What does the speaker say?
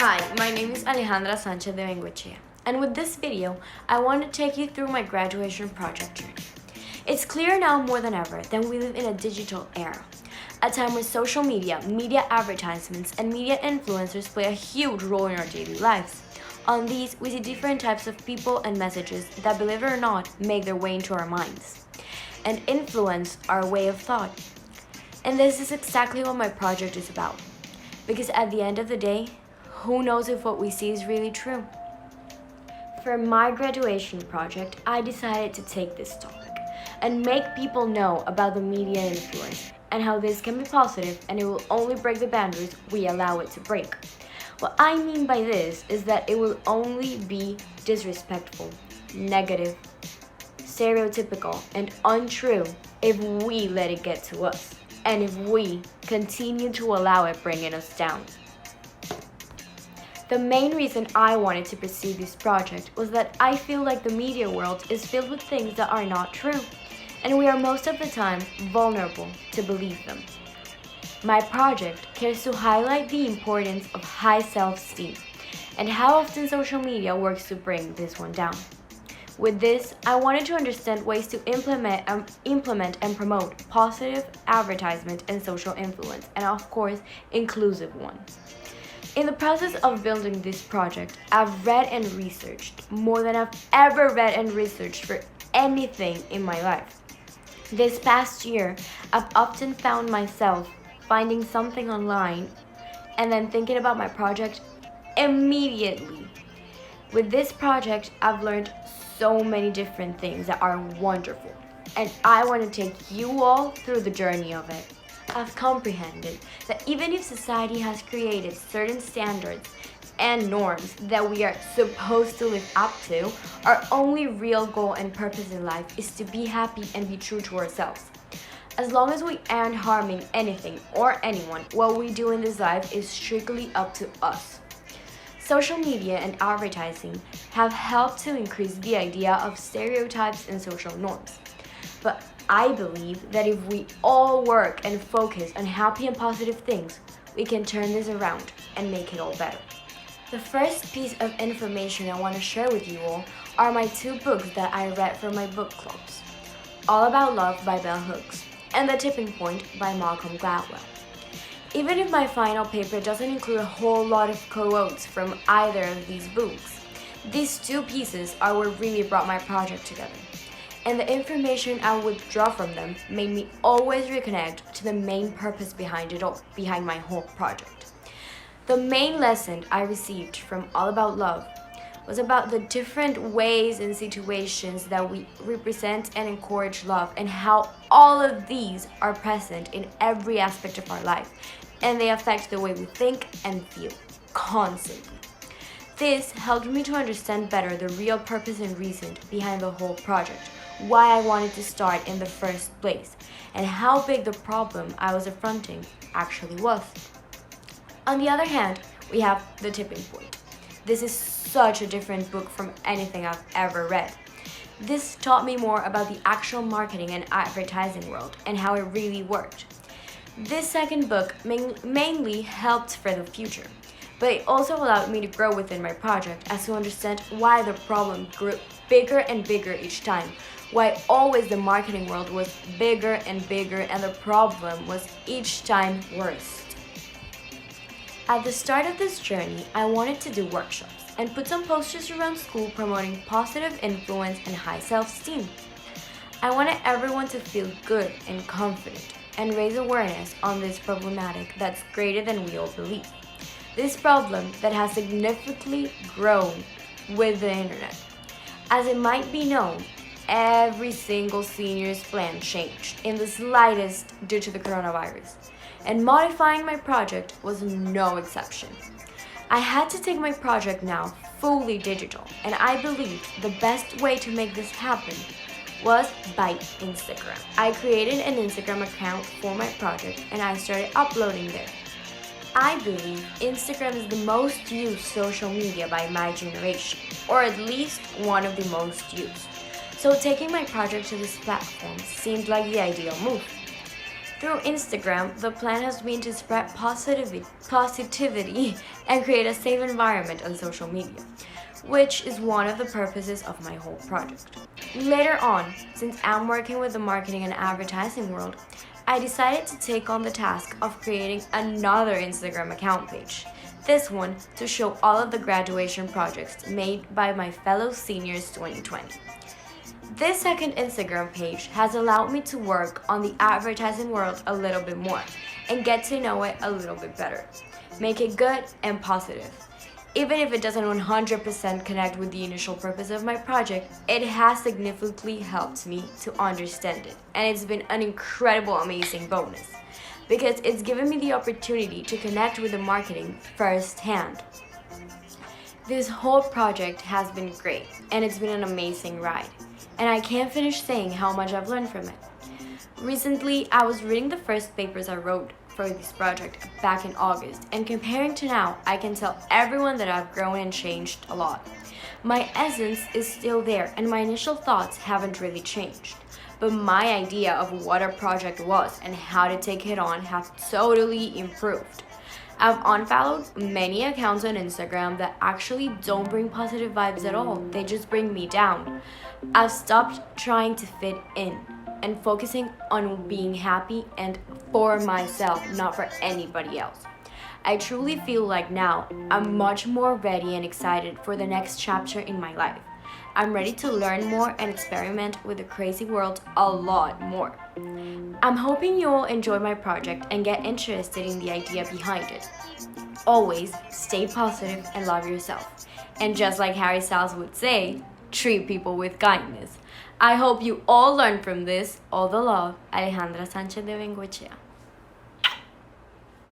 Hi, my name is Alejandra Sánchez de Vengoechea, and with this video, I want to take you through my graduation project journey. It's clear now more than ever that we live in a digital era, a time where social media, media advertisements, and media influencers play a huge role in our daily lives. On these, we see different types of people and messages that, believe it or not, make their way into our minds and influence our way of thought. And this is exactly what my project is about. Because at the end of the day, who knows if what we see is really true? For my graduation project, I decided to take this topic and make people know about the media influence and how this can be positive and it will only break the boundaries we allow it to break. What I mean by this is that it will only be disrespectful, negative, stereotypical, and untrue if we let it get to us, and if we continue to allow it bringing us down. The main reason I wanted to pursue this project was that I feel like the media world is filled with things that are not true, and we are most of the time vulnerable to believe them. My project cares to highlight the importance of high self-esteem and how often social media works to bring this one down. With this, I wanted to understand ways to implement and promote positive advertisement and social influence, and of course, inclusive one. In the process of building this project, I've read and researched more than I've ever read and researched for anything in my life. This past year, I've often found myself finding something online and then thinking about my project immediately. With this project, I've learned so many different things that are wonderful, and I want to take you all through the journey of it. I've comprehended that even if society has created certain standards and norms that we are supposed to live up to, our only real goal and purpose in life is to be happy and be true to ourselves. As long as we aren't harming anything or anyone, what we do in this life is strictly up to us. Social media and advertising have helped to increase the idea of stereotypes and social norms. But I believe that if we all work and focus on happy and positive things, we can turn this around and make it all better. The first piece of information I want to share with you all are my two books that I read for my book clubs. All About Love by Bell Hooks and The Tipping Point by Malcolm Gladwell. Even if my final paper doesn't include a whole lot of quotes from either of these books, these two pieces are what really brought my project together. And the information I would draw from them made me always reconnect to the main purpose behind it all, behind my whole project. The main lesson I received from All About Love was about the different ways and situations that we represent and encourage love, and how all of these are present in every aspect of our life, and they affect the way we think and feel constantly. This helped me to understand better the real purpose and reason behind the whole project, why I wanted to start in the first place, and how big the problem I was affronting actually was. On the other hand, we have The Tipping Point. This is such a different book from anything I've ever read. This taught me more about the actual marketing and advertising world and how it really worked. This second book mainly helped for the future, but it also allowed me to grow within my project as to understand why the problem grew bigger and bigger each time, why always the marketing world was bigger and bigger and the problem was each time worse. At the start of this journey, I wanted to do workshops and put some posters around school promoting positive influence and high self-esteem. I wanted everyone to feel good and confident and raise awareness on this problematic that's greater than we all believe. This problem that has significantly grown with the internet. As it might be known, every single senior's plan changed in the slightest due to the coronavirus, and modifying my project was no exception. I had to take my project now fully digital, and I believed the best way to make this happen was by Instagram. I created an Instagram account for my project and I started uploading there. I believe Instagram is the most used social media by my generation, or at least one of the most used. So taking my project to this platform seemed like the ideal move. Through Instagram, the plan has been to spread positivity and create a safe environment on social media, which is one of the purposes of my whole project. Later on, since I'm working with the marketing and advertising world, I decided to take on the task of creating another Instagram account page. This one to show all of the graduation projects made by my fellow seniors 2020. This second Instagram page has allowed me to work on the advertising world a little bit more and get to know it a little bit better. Make it good and positive. Even if it doesn't 100% connect with the initial purpose of my project, it has significantly helped me to understand it. And it's been an incredible, amazing bonus because it's given me the opportunity to connect with the marketing firsthand. This whole project has been great and it's been an amazing ride. And I can't finish saying how much I've learned from it. Recently, I was reading the first papers I wrote for this project back in August, and comparing to now, I can tell everyone that I've grown and changed a lot. My essence is still there and my initial thoughts haven't really changed, but my idea of what a project was and how to take it on have totally improved. I've unfollowed many accounts on Instagram that actually don't bring positive vibes at all, they just bring me down. I've stopped trying to fit in and focusing on being happy and for myself, not for anybody else. I truly feel like now I'm much more ready and excited for the next chapter in my life. I'm ready to learn more and experiment with the crazy world a lot more. I'm hoping you'll enjoy my project and get interested in the idea behind it. Always stay positive and love yourself. And just like Harry Styles would say, treat people with kindness. I hope you all learn from this. All the love, Alejandra Sánchez de Vengoechea.